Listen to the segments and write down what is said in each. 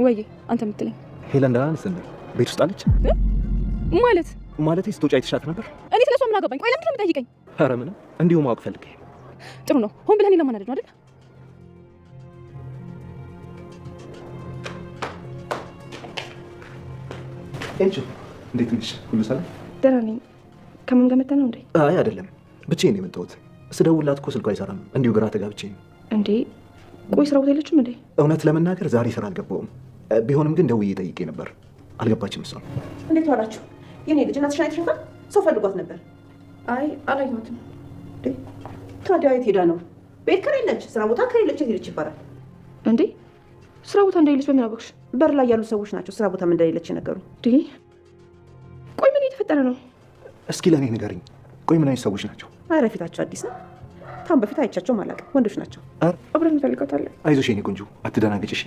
ወይ አንተ የምትለኝ ሄለን ደህና ነች እንዴ? ቤት ውስጥ አለች ማለት ስትወጪ አይተሻት ነበር? እኔ ስለሷ ምን አገባኝ? ቆይ ለምንድን ነው የምጠይቀኝ? ኧረ ምንም እንዲሁ ማወቅ ፈልጌ። ጥሩ ነው። ሆን ብለህ እኔን ለማናደድ ነው አይደል? እንቺ እንዴት ነሽ? ሁሉ ሰላም? ደህና ነኝ። ከምን ጋር መጣ ነው እንዴ? አይ አይደለም፣ ብቻዬን ነው የመጣሁት። ስደውልላት እኮ ስልኳ አይሰራም። እንዲሁ ግራ ተጋብቼ ነው። እንዴ ቆይ ስራ ቦታ የለችም እንዴ? እውነት ለመናገር ዛሬ ስራ አልገባሁም። ቢሆንም ግን ደውዬ ጠይቄ ነበር። አልገባችም እሷ። እንዴት ዋላችሁ? የኔ ልጅ እናትሽን አይተሻታል? ሰው ፈልጓት ነበር። አይ አላየኋትም። ታዲያ የት ሄዳ ነው? ቤት ከሌለች ስራ ቦታ ከሌለች የት ሄደች ይባላል እንዴ? ስራ ቦታ እንደሌለች በምን አወቅሽ? በር ላይ ያሉ ሰዎች ናቸው ስራ ቦታ ምን እንደሌለች የነገሩ። ቆይ ምን እየተፈጠረ ነው? እስኪ ለእኔ ንገሪኝ። ቆይ ምን አይነት ሰዎች ናቸው? ኧረ ፊታቸው አዲስ ነው። ታም በፊት አይቻቸውም አላውቅም። ወንዶች ናቸው። አብረን እንፈልጋታለን። አይዞሽ የኔ ቆንጆ አትደናግጭ እሺ?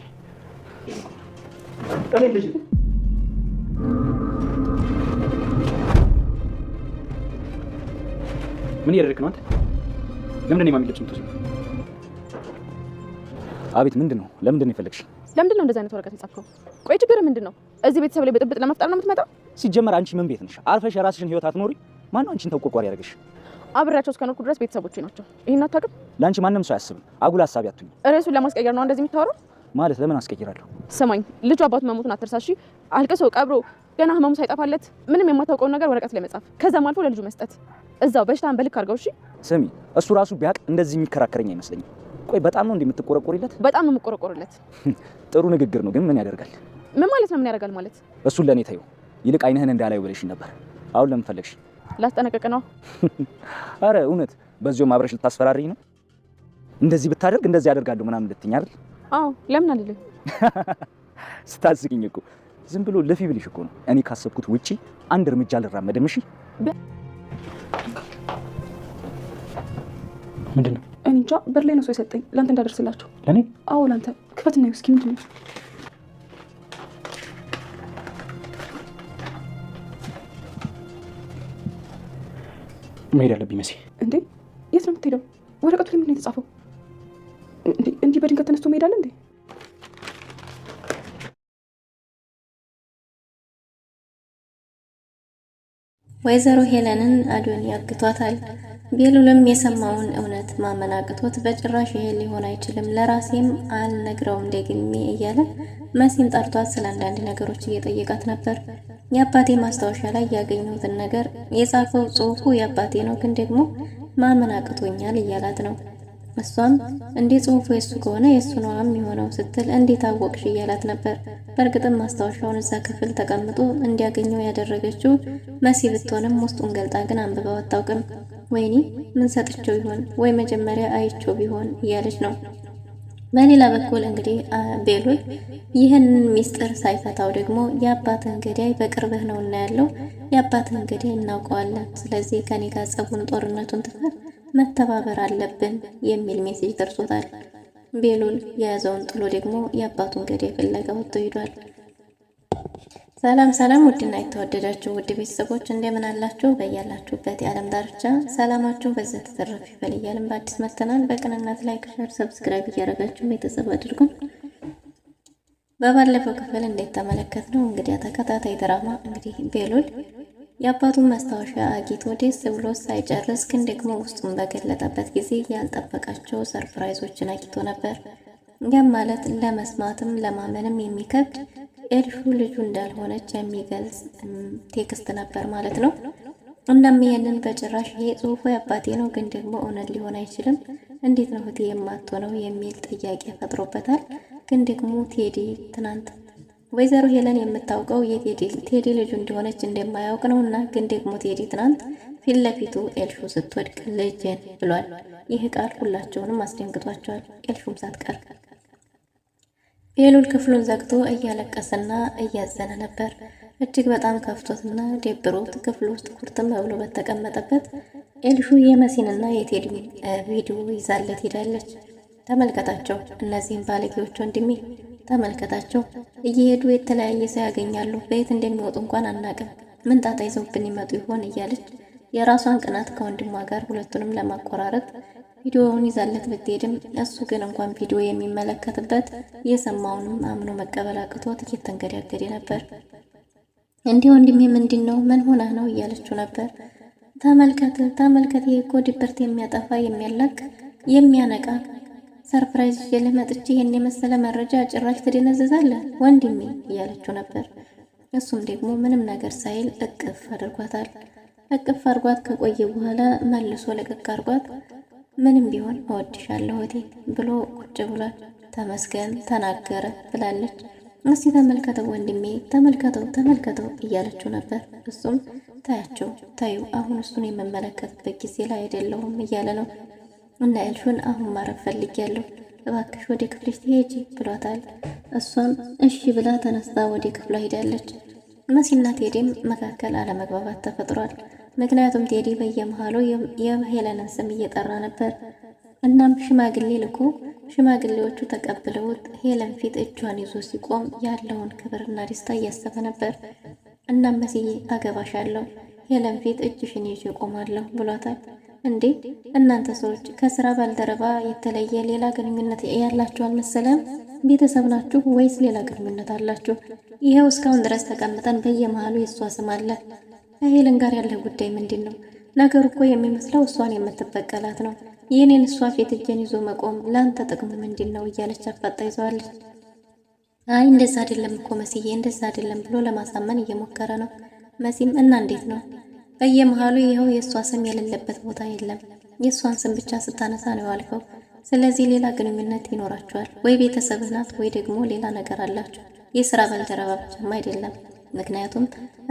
ምን እያደረግህ ነው አንተ? ለምንድን ነው የማሚ ልብስ የምትወስጂው? አቤት ምንድን ነው? ለምንድን ነው የፈለግሽ? ለምንድን ነው እንደዚህ አይነት ወረቀት የጻፍከው? ቆይ ችግር ምንድን ነው? እዚህ ቤተሰብ ላይ ብጥብጥ ለመፍጠር ነው የምትመጣው? ሲጀመር አንቺ ምን ቤት ነሽ? አርፈሽ የራስሽን ህይወት አትኖሪ? ማነው አንቺን ተቆርቋሪ ያደረገሽ? አብሬያቸው እስከኖርኩ ድረስ ቤተሰቦቼ ናቸው። ይሄን አታውቅም? ለአንቺ ማንም ሰው አያስብም። አጉል ሀሳቢ አትሁኝ። ርዕሱን ለማስቀየር ነው እንደዚህ የምታወራው? ማለት ለምን አስቀይራለሁ? ስማኝ፣ ልጁ አባቱ መሞቱን አትርሳ እሺ? አልቅሶ ቀብሮ ገና ህመሙ ሳይጠፋለት ምንም የማታውቀውን ነገር ወረቀት ላይ መጻፍ፣ ከዛም አልፎ ለልጁ መስጠት። እዛው በሽታን በልክ አድርገው እሺ? ስሚ፣ እሱ ራሱ ቢያውቅ እንደዚህ የሚከራከረኝ አይመስለኝም። ቆይ በጣም ነው እንደምትቆረቆሪለት? በጣም ነው የምቆረቆርለት። ጥሩ ንግግር ነው፣ ግን ምን ያደርጋል? ምን ማለት ነው? ምን ያደርጋል ማለት? እሱን ለኔ ተይው። ይልቅ አይንህን እንዳላዩ ብለሽኝ ነበር። አሁን ለምን ፈለግሽ? ላስጠነቀቅ ነው። አረ እውነት በዚያው አብረሽ ልታስፈራሪኝ ነው? እንደዚህ ብታደርግ እንደዚህ ያደርጋለሁ ምናምን ልትይኝ አይደል? አዎ ለምን አልልህ? ስታስቂኝ እኮ ዝም ብሎ ለፊ ብልሽ እኮ ነው። እኔ ካሰብኩት ውጪ አንድ እርምጃ አልራመድም። እሺ ምንድነው? እኔ እንጃ በር ላይ ነው ሰው የሰጠኝ ላንተ እንዳደርስላችሁ። ለኔ? አዎ ላንተ። ክፈትና እስኪ ምንድነው? መሄድ አለብኝ መሲ። እንዴ የት ነው የምትሄደው? ወረቀቱ ላይ ምንድን ነው የተጻፈው? እንዲህ በድንገት ተነስቶ መሄድ አለ እንዴ? ወይዘሮ ሄለንን አዶኒ ያግቷታል። ቤሉልም የሰማውን እውነት ማመን አቅቶት በጭራሽ ይሄ ሊሆን አይችልም፣ ለራሴም አልነግረውም ደግሜ እያለ መሲን ጠርቷት ስለ አንዳንድ ነገሮች እየጠየቃት ነበር። የአባቴ ማስታወሻ ላይ ያገኘሁትን ነገር የጻፈው ጽሑፉ የአባቴ ነው፣ ግን ደግሞ ማመን አቅቶኛል እያላት ነው። እሷም እንዴ ጽሑፉ የሱ ከሆነ የሱ ነው የሚሆነው ስትል እንዴት አወቅሽ እያላት ነበር። በእርግጥም ማስታወሻውን እዛ ክፍል ተቀምጦ እንዲያገኘው ያደረገችው መሲ ብትሆንም ውስጡን ገልጣ ግን አንብባው አታውቅም። ወይኔ ምን ሰጥቼው ይሆን ወይ መጀመሪያ አይቼው ቢሆን እያለች ነው። በሌላ በኩል እንግዲህ ቤሉል ይህን ሚስጥር ሳይፈታው ደግሞ የአባትህን ገዳይ በቅርብህ ነው እና ያለው የአባትህን ገዳይ እናውቀዋለን፣ ስለዚህ ከኔ ጋር ጸቡን ጦርነቱን ትተህ መተባበር አለብን የሚል ሜሴጅ ደርሶታል። ቤሉል የያዘውን ጥሎ ደግሞ የአባቱን ገዳይ ፍለጋ ወጥቶ ሄዷል። ሰላም ሰላም! ውድና የተወደዳችሁ ውድ ቤተሰቦች እንደምን አላችሁ? በያላችሁበት የዓለም ዳርቻ ሰላማችሁ በዛ ተተረፈ ይበል እያልን በአዲስ መጥተናል። በቅንነት ላይክ፣ ሼር፣ ሰብስክራይብ እያደረጋችሁ ቤተሰብ አድርጉን። በባለፈው ክፍል እንደተመለከትነው እንግዲህ ተከታታይ ድራማ እንግዲህ ቤሉል የአባቱን ማስታወሻ አግኝቶ ደስ ብሎ ሳይጨርስ ግን ደግሞ ውስጡን በገለጠበት ጊዜ ያልጠበቃቸው ሰርፕራይዞችን አግኝቶ ነበር። ያም ማለት ለመስማትም ለማመንም የሚከብድ ኤልሹ ልጁ እንዳልሆነች የሚገልጽ ቴክስት ነበር ማለት ነው። እናም ይሄንን በጭራሽ ይሄ ጽሑፉ የአባቴ ነው ግን ደግሞ እውነት ሊሆን አይችልም፣ እንዴት ነው እህቴ የማትሆነው የሚል ጥያቄ ፈጥሮበታል። ግን ደግሞ ቴዲ ትናንት ወይዘሮ ሄለን የምታውቀው ቴዲ ልጁ እንደሆነች እንደማያውቅ ነው እና ግን ደግሞ ቴዲ ትናንት ፊት ለፊቱ ኤልሹ ስትወድቅ ልጄን ብሏል። ይህ ቃል ሁላቸውንም አስደንግጧቸዋል፣ ኤልሹም ሳትቀር። ቤሉል ክፍሉን ዘግቶ እያለቀሰና እያዘነ ነበር። እጅግ በጣም ከፍቶትና ደብሮት ክፍሉ ውስጥ ኩርትም ብሎ በተቀመጠበት ኤልሹ የመሲንና የቴዲ ቪዲዮ ይዛለት ሄዳለች። ተመልከታቸው፣ እነዚህም ባለጌዎች ወንድሜ ተመልከታቸው፣ እየሄዱ የተለያየ ሰው ያገኛሉ፣ በየት እንደሚወጡ እንኳን አናቅም፣ ምን ጣጣ ይዘውብን ይመጡ ይሆን እያለች የራሷን ቅናት ከወንድሟ ጋር ሁለቱንም ለማቆራረጥ ቪዲዮውን ይዛለት ብትሄድም እሱ ግን እንኳን ቪዲዮ የሚመለከትበት የሰማውንም አምኖ መቀበል አቅቶት እየተንገዳገደ ነበር። እንዲህ ወንድሜ ምንድን ነው? ምን ሆነህ ነው? እያለችው ነበር። ተመልከት፣ ይሄ እኮ ድብርት የሚያጠፋ የሚያላቅ የሚያነቃ ሰርፕራይዝ ይዤልህ መጥቼ ይሄን የመሰለ መረጃ ጭራሽ ትደነዝዛለህ ወንድሜ እያለችው ነበር። እሱም ደግሞ ምንም ነገር ሳይል እቅፍ አድርጓታል። እቅፍ አድርጓት ከቆየ በኋላ መልሶ ለቀቅ አድርጓት ምንም ቢሆን እወድሻለሁ እህቴ ብሎ ቁጭ ብሏል። ተመስገን ተናገረ ብላለች። እስቲ ተመልከተው ወንድሜ ተመልከተው እያለችው ነበር። እሱም ታዩ አሁን እሱን የምመለከትበት ጊዜ ላይ አይደለሁም እያለ ነው። እና ኤልሹን አሁን ማረፍ ፈልጊያለሁ እባክሽ ወደ ክፍልሽ ትሄጂ ብሏታል። እሷም እሺ ብላ ተነስታ ወደ ክፍሏ ሄዳለች። መሲና ቴዲም መካከል አለመግባባት ተፈጥሯል። ምክንያቱም ቴዲ በየመሃሉ የሄለንን ስም እየጠራ ነበር። እናም ሽማግሌ ልኮ ሽማግሌዎቹ ተቀብለውት ሄለን ፊት እጇን ይዞ ሲቆም ያለውን ክብርና ደስታ እያሰበ ነበር። እናም መስዬ አገባሻለሁ ሄለን ፊት እጅሽን ይዤ ቆማለሁ ብሏታል። እንዴ እናንተ ሰዎች ከስራ ባልደረባ የተለየ ሌላ ግንኙነት ያላችሁ አልመሰለም? ቤተሰብ ናችሁ ወይስ ሌላ ግንኙነት አላችሁ? ይሄው እስካሁን ድረስ ተቀምጠን በየመሃሉ የሷ ስም አለ። ከሄለን ጋር ያለ ጉዳይ ምንድን ነው? ነገሩ እኮ የሚመስለው እሷን የምትበቀላት ነው። የኔን እሷ ፊት እጄን ይዞ መቆም ለአንተ ጥቅሙ ምንድን ነው? እያለች አፋጣ ይዘዋለች። አይ እንደዛ አይደለም እኮ መስዬ እንደዛ አይደለም ብሎ ለማሳመን እየሞከረ ነው። መሲም እና እንዴት ነው? በየመሃሉ ይኸው የእሷ ስም የሌለበት ቦታ የለም። የእሷን ስም ብቻ ስታነሳ ነው ያልከው። ስለዚህ ሌላ ግንኙነት ይኖራችኋል ወይ? ቤተሰብህ ናት ወይ ደግሞ ሌላ ነገር አላችሁ። የስራ ባልደረባ ብቻም አይደለም። ምክንያቱም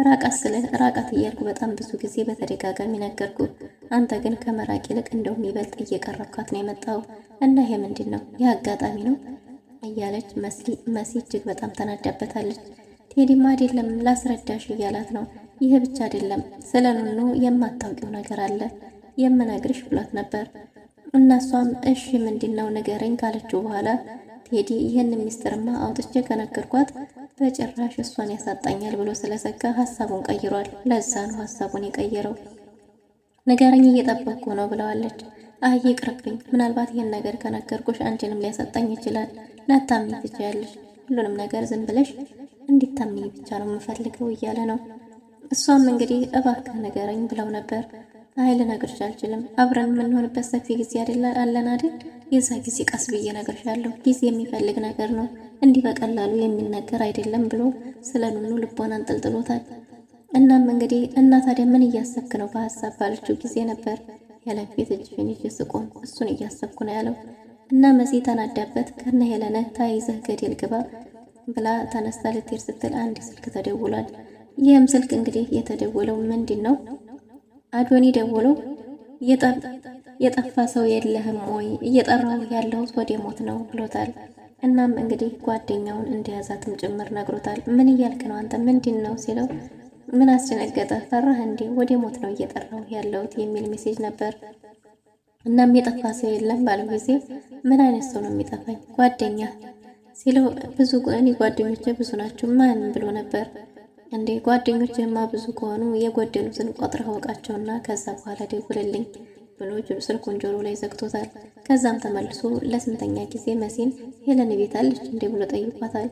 ራቃት እያልኩ በጣም ብዙ ጊዜ በተደጋጋሚ ነገርኩ። አንተ ግን ከመራቅ ይልቅ እንደውም ይበልጥ እየቀረብካት ነው የመጣው እና ይሄ ምንድን ነው? ይህ አጋጣሚ ነው እያለች መሲ እጅግ በጣም ተናዳበታለች። ቴዲማ አይደለም ላስረዳሽ እያላት ነው። ይህ ብቻ አይደለም ስለ ኑኑ የማታውቂው ነገር አለ የምነግርሽ ብሏት ነበር። እናሷም እሺ ምንድነው ንገረኝ ካለችው በኋላ ቴዲ ይህን ሚስጥርማ አውጥቼ ከነገርኳት በጭራሽ እሷን ያሳጣኛል ብሎ ስለሰጋ ሀሳቡን ቀይሯል። ለዛ ነው ሀሳቡን የቀየረው። ንገረኝ እየጠበቅኩ ነው ብለዋለች። አይ ይቅርብኝ፣ ምናልባት ይህን ነገር ከነገርኩሽ አንቺንም ሊያሳጣኝ ይችላል። ላታምኚ ትችያለሽ። ሁሉንም ነገር ዝም ብለሽ እንዲታምኚ ብቻ ነው የምፈልገው እያለ ነው። እሷም እንግዲህ እባክህ ንገረኝ ብለው ነበር። አይ ልነግርሽ አልችልም። አብረን የምንሆንበት ሰፊ ጊዜ አለን አይደል? የዛ ጊዜ ቀስ ብዬ እነግርሻለሁ። ጊዜ የሚፈልግ ነገር ነው፣ እንዲህ በቀላሉ የሚነገር አይደለም ብሎ ስለ ኑኑ ልቦና አንጠልጥሎታል። እናም እንግዲህ እና ታዲያ ምን እያሰብክ ነው በሀሳብ ባለችው ጊዜ ነበር ሄለን ፊት እጅሽን ይዤ ስቆም እሱን እያሰብኩ ነው ያለው። እና መሲ ተናዳበት ከነ ሄለን ታይዘህ ገደል ግባ ብላ ተነስታ ልትሄድ ስትል አንድ ስልክ ተደውሏል። ይህም ስልክ እንግዲህ የተደወለው ምንድን ነው? አዶኒ ደውሎ የጠፋ ሰው የለህም ወይ? እየጠራው ያለሁት ወደ ሞት ነው ብሎታል። እናም እንግዲህ ጓደኛውን እንደያዛትም ጭምር ነግሮታል። ምን እያልክ ነው አንተ? ምንድን ነው ሲለው ምን አስደነገጠ? ፈራህ እንዴ? ወደ ሞት ነው እየጠራው ያለሁት የሚል ሜሴጅ ነበር። እናም የጠፋ ሰው የለም ባለው ጊዜ ምን አይነት ሰው ነው የሚጠፋኝ? ጓደኛ ሲለው እኔ ጓደኞቼ ብዙ ናቸው ማን ብሎ ነበር። እንዴ ጓደኞችማ ብዙ ከሆኑ የጎደሉትን ቆጥረህ አውቃቸውና ከዛ በኋላ ደውልልኝ ብሎ ስልኩን ጆሮ ላይ ዘግቶታል። ከዛም ተመልሶ ለስንተኛ ጊዜ መሲን ሄለን ቤት አለች እንዴ ብሎ ጠይቋታል።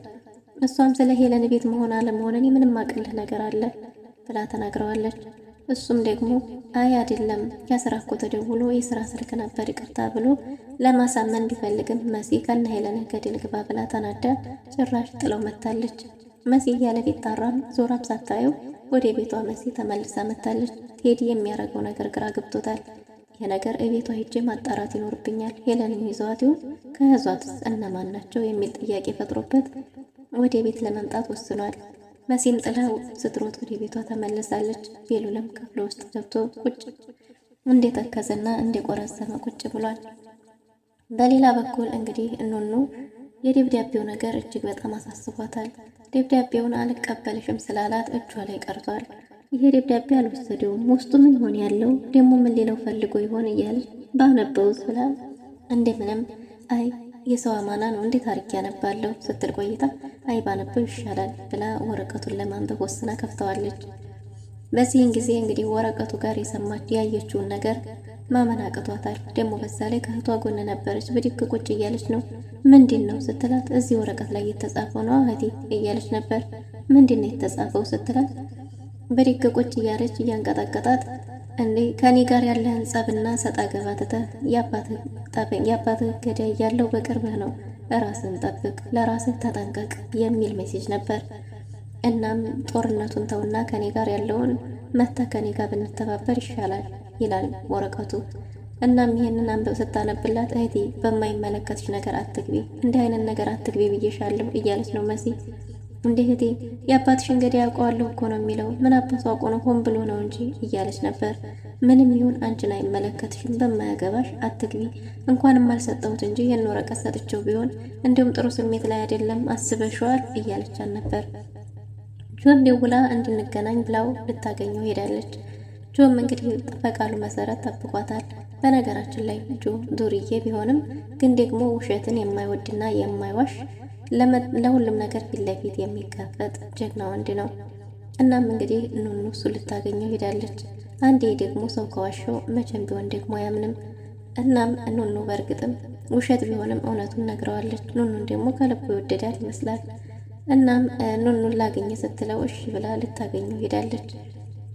እሷም ስለ ሄለን ቤት መሆን አለመሆን እኔ ምንም አቅልህ ነገር አለ ብላ ተናግረዋለች። እሱም ደግሞ አይ አይደለም ከስራ እኮ ተደውሎ የስራ ስልክ ነበር ይቅርታ ብሎ ለማሳመን ቢፈልግም መሲ ከነ ሄለን ገደል ግባ ብላ ተናዳ ጭራሽ ጥለው መታለች። መሲ ያለ ቤት ታራም ዞራም ሳታየው ወደ ቤቷ መሲ ተመልሳ መታለች። ቴዲ የሚያደርገው ነገር ግራ ገብቶታል። ይሄ ነገር እቤቷ ሄጄ ማጣራት ይኖርብኛል፣ ሄለንን ይዘዋት ይሁን ከያዟት እነማን ናቸው የሚል ጥያቄ ፈጥሮበት ወደ ቤት ለመምጣት ወስኗል። መሲም ጥላው ስትሮጥ ወደ ቤቷ ተመልሳለች። ቤሉልም ክፍል ውስጥ ገብቶ ቁጭ እንደተከዘና እንደቆረሰመ ቁጭ ብሏል። በሌላ በኩል እንግዲህ ኑኑ የደብዳቤው ነገር እጅግ በጣም አሳስቧታል። ደብዳቤውን አልቀበልሽም ስላላት እጇ ላይ ቀርቷል። ይሄ ደብዳቤ አልወሰደውም፣ ውስጡ ምን ሆን ያለው ደግሞ ምን ሌላው ፈልጎ ይሆን እያለች ባነበውስ ብላ እንደምንም አይ የሰው አማና ነው እንዴት አድርጌ ያነባለሁ ስትል ቆይታ አይ ባነበው ይሻላል ብላ ወረቀቱን ለማንበብ ወስና ከፍተዋለች። በዚህን ጊዜ እንግዲህ ወረቀቱ ጋር የሰማች ያየችውን ነገር ማመን አቅቷታል። ደግሞ በዛ ላይ ከእህቷ ጎን ነበረች። ብድግ ቁጭ እያለች ነው። ምንድን ነው ስትላት እዚህ ወረቀት ላይ የተጻፈው ነው እህቴ እያለች ነበር። ምንድን ነው የተጻፈው ስትላት ብድግ ቁጭ እያለች እያንቀጠቀጣት እንዴ ከኔ ጋር ያለህን ጸብና ሰጣ ገባ ትተህ የአባትህ ገዳይ ያለው በቅርብህ ነው፣ ራስን ጠብቅ፣ ለራስህ ተጠንቀቅ የሚል ሜሴጅ ነበር። እናም ጦርነቱን ተውና ከኔ ጋር ያለውን መተህ ከኔ ጋር ብንተባበር ይሻላል ይላል ወረቀቱ። እናም ይህንን አንብብ ስታነብላት እህቴ በማይመለከትሽ ነገር አትግቢ፣ እንዲህ አይነት ነገር አትግቢ ብዬሻለሁ እያለች ነው መሲ። እንዴ እህቴ የአባትሽን ገዳይ ያውቀዋለሁ እኮ ነው የሚለው፣ ምን አባቱ አውቆ ነው? ሆን ብሎ ነው እንጂ እያለች ነበር። ምንም ይሁን አንቺን አይመለከትሽም፣ በማያገባሽ አትግቢ። እንኳንም አልሰጠሁት እንጂ ይህን ወረቀት ሰጥቼው ቢሆን እንዲሁም ጥሩ ስሜት ላይ አይደለም፣ አስበሽዋል እያለቻት ነበር። ጆን ደውላ እንድንገናኝ ብላው ልታገኘው ሄዳለች። ጆም እንግዲህ በቃሉ መሰረት ጠብቋታል። በነገራችን ላይ ጆ ዱርዬ ቢሆንም ግን ደግሞ ውሸትን የማይወድና የማይዋሽ ለሁሉም ነገር ፊት ለፊት የሚጋፈጥ ጀግና ወንድ ነው። እናም እንግዲህ ኑኑ እሱ ልታገኘው ሄዳለች። አንዴ ደግሞ ሰው ከዋሸው መቼም ቢሆን ደግሞ አያምንም። እናም ኑኑ በእርግጥም ውሸት ቢሆንም እውነቱን ነግረዋለች። ኑኑን ደግሞ ከልቡ ይወደዳል ይመስላል። እናም ኑኑን ላገኘ ስትለው እሺ ብላ ልታገኘው ሄዳለች።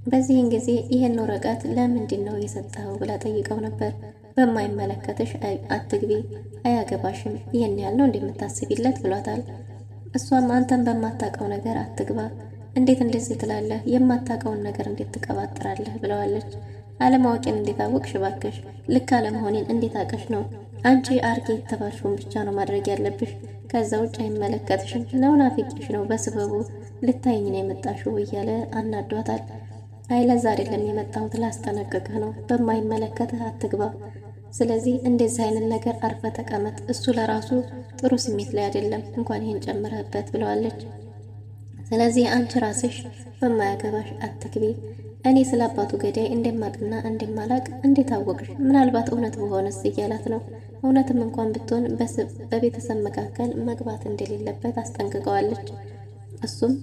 በዚህን ጊዜ ይህን ወረቀት ለምንድን ነው የሰጠኸው ብላ ጠይቀው ነበር። በማይመለከትሽ አትግቢ፣ አያገባሽም፣ ይህን ያህል ነው እንደምታስቢለት ብሏታል። እሷም አንተን በማታውቀው ነገር አትግባ፣ እንዴት እንደዚህ ትላለህ? የማታውቀውን ነገር እንዴት ትቀባጥራለህ? ብለዋለች። አለማወቄን እንዴት አወቅሽ እባክሽ? ልክ አለመሆኔን እንዴት አውቀሽ ነው? አንቺ አርጌ የተባልሽውን ብቻ ነው ማድረግ ያለብሽ፣ ከዛ ውጭ አይመለከትሽም። ነው ናፍቄሽ ነው በስበቡ ልታይኝ ነው የመጣሽው እያለ አናዷታል። አይ ለዛ አይደለም የመጣሁት ላስጠነቅቅህ ነው፣ በማይመለከትህ አትግባ። ስለዚህ እንደዚህ አይነት ነገር አርፈ ተቀመጥ፣ እሱ ለራሱ ጥሩ ስሜት ላይ አይደለም፣ እንኳን ይሄን ጨምረህበት ብለዋለች። ስለዚህ አንቺ ራስሽ በማያገባሽ አትግቢ። እኔ ስለ አባቱ ገዳይ እንደማቅና እንደማላቅ እንዴት አወቅሽ? ምናልባት እውነት በሆነስ እያላት ነው። እውነትም እንኳን ብትሆን በቤተሰብ መካከል መግባት እንደሌለበት አስጠንቅቀዋለች። እሱም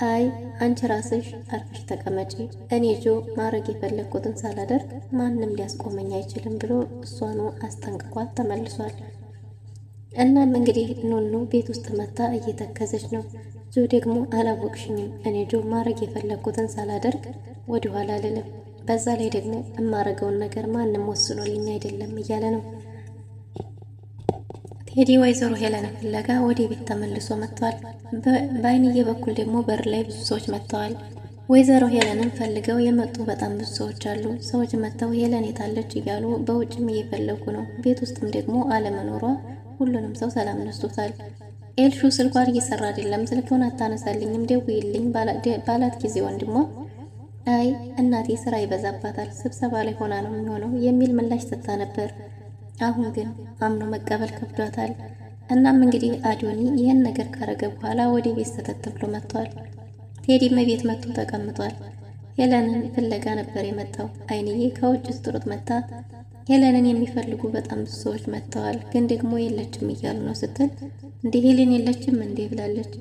አይ አንቺ ራስሽ አርፈሽ ተቀመጪ፣ እኔ ጆ ማድረግ የፈለግኩትን ሳላደርግ ማንም ሊያስቆመኝ አይችልም ብሎ እሷኑ አስጠንቅቋት ተመልሷል። እናም እንግዲህ ኑኑ ቤት ውስጥ መታ እየተከዘች ነው። ጆ ደግሞ አላወቅሽኝም፣ እኔ ጆ ማድረግ የፈለግኩትን ሳላደርግ ወደኋላ አልልም፣ በዛ ላይ ደግሞ የማረገውን ነገር ማንም ወስኖልኝ አይደለም እያለ ነው። ቴዲ ወይዘሮ ሄለን ፍለጋ ወደ ቤት ተመልሶ መጥቷል። በአይንዬ በኩል ደግሞ በር ላይ ብዙ ሰዎች መጥተዋል። ወይዘሮ ሄለንን ፈልገው የመጡ በጣም ብዙ ሰዎች አሉ። ሰዎች መጥተው ሄለን የታለች እያሉ በውጭም እየፈለጉ ነው። ቤት ውስጥም ደግሞ አለመኖሯ ሁሉንም ሰው ሰላም ነስቶታል። ኤልሹ ስልኳ እየሰራ አይደለም፣ ስልኩን አታነሳልኝም፣ ደውይልኝ ባላት ጊዜ ወንድሟ አይ እናቴ ስራ ይበዛባታል፣ ስብሰባ ላይ ሆና ነው የሚሆነው የሚል ምላሽ ሰጥታ ነበር። አሁን ግን አምኖ መቀበል ከብዷታል። እናም እንግዲህ አዶኒ ይህን ነገር ካረገ በኋላ ወደ ቤት ሰተት ብሎ መጥቷል። ቴዲም ቤት መጥቶ ተቀምጧል። ሄለንን ፍለጋ ነበር የመጣው። አይንዬ ከውጭ ስትሮጥ መጣ። ሄለንን የሚፈልጉ በጣም ብዙ ሰዎች መጥተዋል፣ ግን ደግሞ የለችም እያሉ ነው ስትል እንዴ ሄለን የለችም እንዴ ብላለች።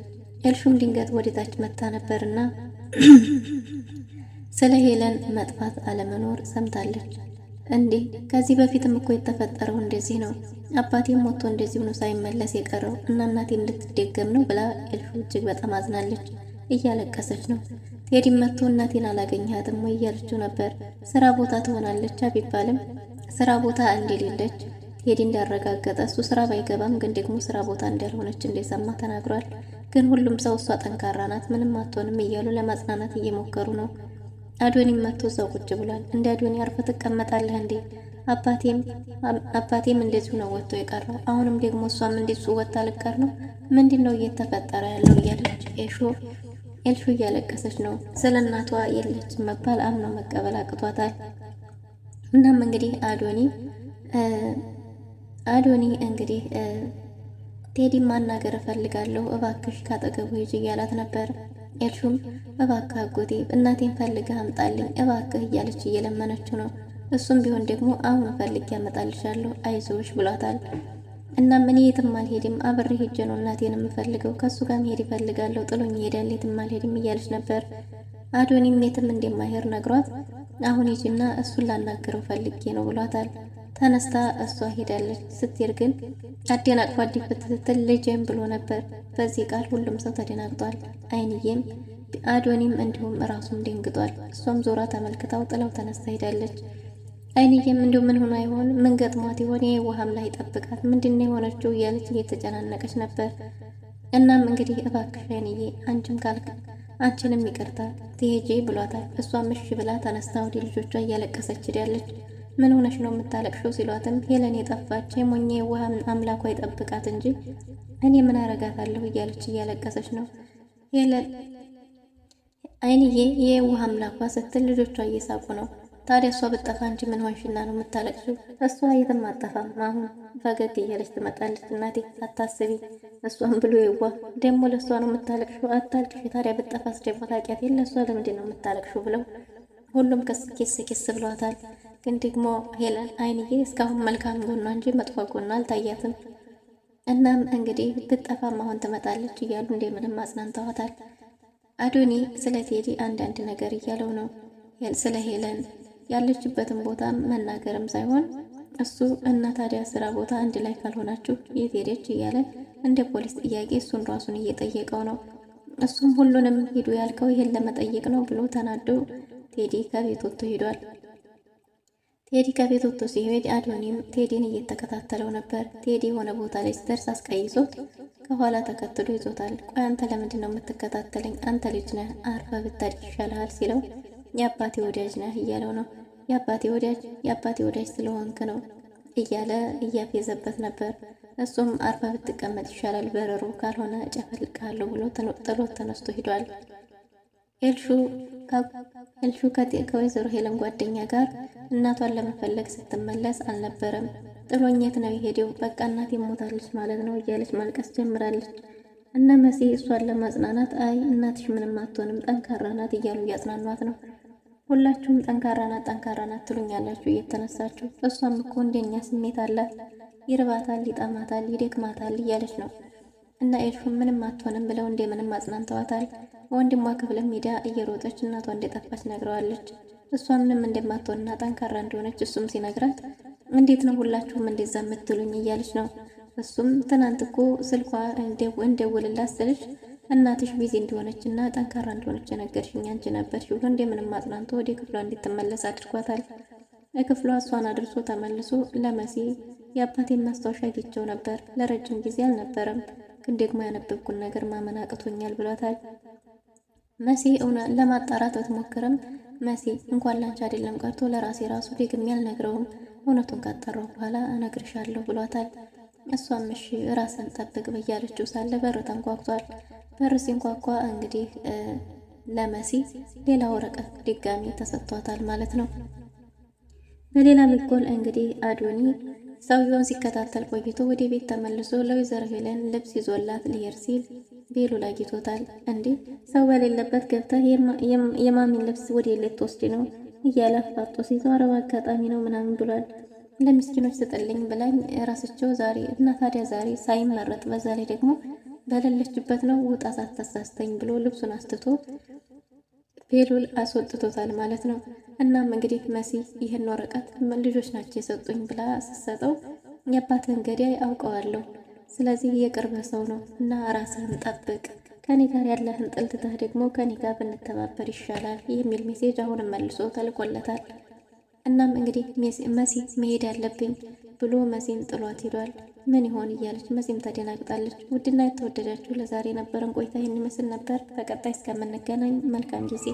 ኤልሹም ድንገት ወደታች መጣ ነበርና ስለ ሄለን መጥፋት አለመኖር ሰምታለች። እንዴ ከዚህ በፊትም እኮ የተፈጠረው እንደዚህ ነው፣ አባቴም ሞቶ እንደዚህ ሆኖ ሳይመለስ የቀረው እና እናቴ እንድትደገም ነው ብላ ኤልሹ እጅግ በጣም አዝናለች። እያለቀሰች ነው። ቴዲም መጥቶ እናቴን አላገኘሃትም ወይ እያለችው ነበር። ስራ ቦታ ትሆናለች ቢባልም ስራ ቦታ እንደሌለች ቴዲ እንዳረጋገጠ እሱ ስራ ባይገባም ግን ደግሞ ስራ ቦታ እንዳልሆነች እንደሰማ ተናግሯል። ግን ሁሉም ሰው እሷ ጠንካራ ናት፣ ምንም አትሆንም እያሉ ለማጽናናት እየሞከሩ ነው። አዶኒም መጥቶ እዛው ቁጭ ብሏል። እንደ አዶኒ አርፈ ትቀመጣለህ እንዴ? አባቴም እንደዚሁ ነው ወጥቶ የቀረው። አሁንም ደግሞ እሷም እንደዚሁ ወጥታ ልቀር ነው። ምንድነው እየተፈጠረ ያለው እያለች ኤልሹ እያለቀሰች ነው። ስለ እናቷ የለችም መባል አምኖ መቀበል አቅቷታል። እናም እንግዲህ አዶኒ እንግዲህ ቴዲ ማናገር እፈልጋለሁ እባክሽ ካጠገቡ ሂጂ እያላት ነበር። ኤልሹም እባክህ አጎቴ እናቴን ፈልገህ አምጣልኝ እባክህ እያለች እየለመነችው ነው። እሱም ቢሆን ደግሞ አሁን ፈልጌ ያመጣልሻለሁ አይዞሽ ብሏታል። እናም እኔ የትም አልሄድም አብሬ ሄጄ ነው እናቴን የምፈልገው፣ ከሱ ጋር መሄድ ይፈልጋለሁ፣ ጥሎኝ ይሄዳል፣ የትም አልሄድም እያለች ነበር። አዶኒም የትም እንደማይሄድ ነግሯት አሁን ሂጂና እሱን ላናገረው ፈልጌ ነው ብሏታል። ተነስታ እሷ ሄዳለች። ስትሄድ ግን አደናቅፋ ዲፍት ስትል ልጄም ብሎ ነበር። በዚህ ቃል ሁሉም ሰው ተደናግጧል። አይንዬም አዶኒም እንዲሁም ራሱም ደንግጧል። እሷም ዞራ ተመልክታው ጥለው ተነስታ ሄዳለች። አይንዬም እንዲሁ ምን ሆና ይሆን? ምን ገጥሟት ይሆን? የውሃም ላይ ጠብቃት ምንድነው የሆነችው እያለች እየተጨናነቀች ነበር። እናም እንግዲህ እባክሽ አይንዬ አንቺንም ይቅርታ ትሄጂ ብሏታል። እሷም እሺ ብላ ተነስታ ወደ ልጆቿ እያለቀሰች ሄዳለች። ምን ሆነሽ ነው የምታለቅሽው ሲሏትም ሄለን የጠፋች የሞኘ የውሃ አምላኳ ይጠብቃት እንጂ እኔ ምን አረጋታለሁ እያለች እያለቀሰች ነው። ሄለን አይንዬ የውሃ አምላኳ ስትል ልጆቿ እየሳቁ ነው። ታዲያ እሷ ብጠፋ አንቺ ምን ሆንሽና ነው የምታለቅሽው? እሷ የትም አጠፋም። አሁን ፈገግ እያለች ትመጣለች። እናቴ አታስቢ፣ እሷም ብሎ የዋ ደግሞ ለእሷ ነው የምታለቅሽው? አታልቅሽ። ታዲያ ብጠፋስ ደግሞ ታውቂያት የለ እሷ ለምንድን ነው የምታለቅሽው? ብለው ሁሉም ኬስ ብለዋታል። ግን ደግሞ ሄለን አይንዬ እስካሁን መልካም ጎኗ እንጂ መጥፎ ጎኗ አልታያትም። እናም እንግዲህ ብጠፋም አሁን ትመጣለች እያሉ እንደምንም አጽናንተዋታል። አዶኒ ስለ ቴዲ አንዳንድ ነገር እያለው ነው። ስለ ሄለን ያለችበትን ቦታ መናገርም ሳይሆን እሱ እና ታዲያ ስራ ቦታ አንድ ላይ ካልሆናችሁ የት ሄደች እያለ እንደ ፖሊስ ጥያቄ እሱን ራሱን እየጠየቀው ነው። እሱም ሁሉንም ሂዱ ያልከው ይሄን ለመጠየቅ ነው ብሎ ተናዶ ቴዲ ከቤት ወጥቶ ሄዷል። ቴዲ ከቤት ወጥቶ ሲሄድ አዶኒም ቴዲን እየተከታተለው ነበር። ቴዲ የሆነ ቦታ ላይ ሲደርስ አስቀይዞት ከኋላ ተከትሎ ይዞታል። ቆይ አንተ ለምንድን ነው የምትከታተለኝ? አንተ ልጅ ነህ፣ አርፈ ብታድግ ይሻልሃል ሲለው የአባቴ ወዳጅ ነህ እያለው ነው። የአባቴ ወዳጅ ስለሆንክ ነው እያለ እያፌዘበት ነበር። እሱም አርፈ ብትቀመጥ ይሻላል በረሮ ካልሆነ እጨፈልቅሃለሁ ብሎ ጥሎት ተነስቶ ሂዷል። ኤልሹ ከወይዘሮ ሄለን ጓደኛ ጋር እናቷን ለመፈለግ ስትመለስ አልነበረም። ጥሎኘት ነው የሄደው፣ በቃ እናቴ ሞታለች ማለት ነው እያለች ማልቀስ ጀምራለች። እነ መሲ እሷን ለማጽናናት አይ እናትሽ ምንም አትሆንም ጠንካራ ናት እያሉ እያጽናኗት ነው። ሁላችሁም ጠንካራ ናት ትሉኛላችሁ እየተነሳችሁ፣ እሷም እኮ እንደኛ ስሜት አላት፣ ይርባታል፣ ይጠማታል፣ ይደክማታል እያለች ነው። እና ኤልሹ ምንም አትሆንም ብለው እንደምንም አጽናንተዋታል። ወንድሟ ክፍልም ሄዳ እየሮጠች እናቷ እንደጠፋች ነግረዋለች። እሷ ምንም እንደማትሆንና ጠንካራ እንደሆነች እሱም ሲነግራት እንዴት ነው ሁላችሁም እንደዛ የምትሉኝ እያለች ነው። እሱም ትናንት እኮ ስልኳ እንደውልላት ስልሽ እናትሽ ቢዚ እንደሆነች እና ጠንካራ እንደሆነች የነገርሽኝ አንቺ ነበርሽ ብሎ እንደምንም አጽናንቶ ወደ ክፍሏ እንድትመለስ አድርጓታል። ክፍሏ እሷን አድርሶ ተመልሶ ለመሲ የአባቴን ማስታወሻ አግኝቼው ነበር፣ ለረጅም ጊዜ አልነበረም፣ ግን ደግሞ ያነበብኩን ነገር ማመን አቅቶኛል ብሏታል። መሲ ለማጣራት ብትሞክርም መሲ እንኳን ላንቺ አይደለም ቀርቶ ለራሴ ራሱ ደግሜ አልነግረውም፣ እውነቱን ካጣራሁ በኋላ እነግርሻለሁ ብሏታል። እሷም እሺ ራስን ጠብቅ በያለችው ሳለ በር ተንኳኩቷል። በር ሲንኳኳ እንግዲህ ለመሲ ሌላ ወረቀት ድጋሚ ተሰጥቷታል ማለት ነው። በሌላ በኩል እንግዲህ አዶኒ ሰውየውን ሲከታተል ቆይቶ ወደ ቤት ተመልሶ ለወይዘሮ ሄለን ልብስ ይዞላት ሊሄድ ሲል ቤሉል አግኝቶታል። እንዴ ሰው በሌለበት ገብተህ የማሚን ልብስ ወደ ሌት ወስድ ነው እያለ አፋጦ ሲይዘው አረብ አጋጣሚ ነው ምናምን ብሏል። ለምስኪኖች ስጥልኝ ብላኝ ራሳቸው ዛሬ እና ታዲያ ዛሬ ሳይመረጥ በዛ ላይ ደግሞ በሌለችበት ነው ውጣ ሳታሳስተኝ ብሎ ልብሱን አስትቶ ቤሉል አስወጥቶታል ማለት ነው። እናም እንግዲህ መሲ ይህን ወረቀት ልጆች ናቸው የሰጡኝ ብላ ስትሰጠው የአባትህን ገዳይ አውቀዋለሁ፣ ስለዚህ የቅርብ ሰው ነው እና ራስህን ጠብቅ፣ ከኔ ጋር ያለህን ጥልትተህ ደግሞ ከኔ ጋር ብንተባበር ይሻላል የሚል ሜሴጅ አሁንም መልሶ ተልኮለታል። እናም እንግዲህ መሲ መሄድ ያለብኝ ብሎ መሲን ጥሏት ሄዷል። ምን ይሆን እያለች መሲም ተደናግጣለች። ውድና የተወደዳችሁ ለዛሬ የነበረን ቆይታ ይህን ይመስል ነበር። በቀጣይ እስከምንገናኝ መልካም ጊዜ